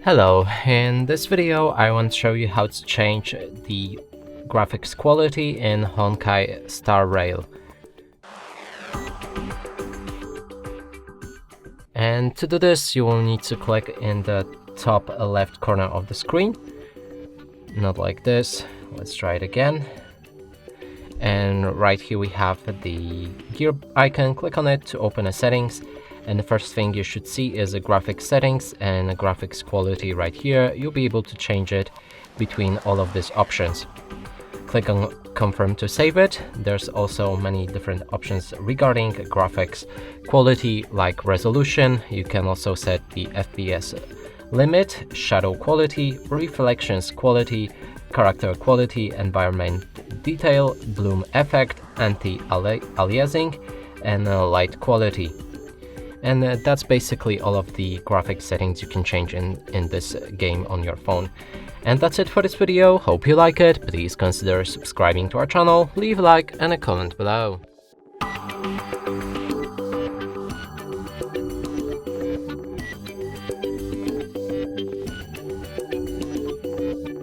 Hello, in this video I want to show you how to change the graphics quality in Honkai Star Rail. And to do this you will need to click in the top left corner of the screen. Not like this. Let's try it again. And right here we have the gear icon. Click on it to open the settings. And the first thing you should see is the graphics settings and the graphics quality right here. You'll be able to change it between all of these options. Click on confirm to save it. There's also many different options regarding graphics quality, like resolution. You can also set the FPS limit, shadow quality, reflections quality, character quality, environment detail, bloom effect, anti-aliasing, and light quality. And that's basically all of the graphics settings you can change in this game on your phone. And that's it for this video. Hope you like it. Please consider subscribing to our channel, leave a like and a comment below.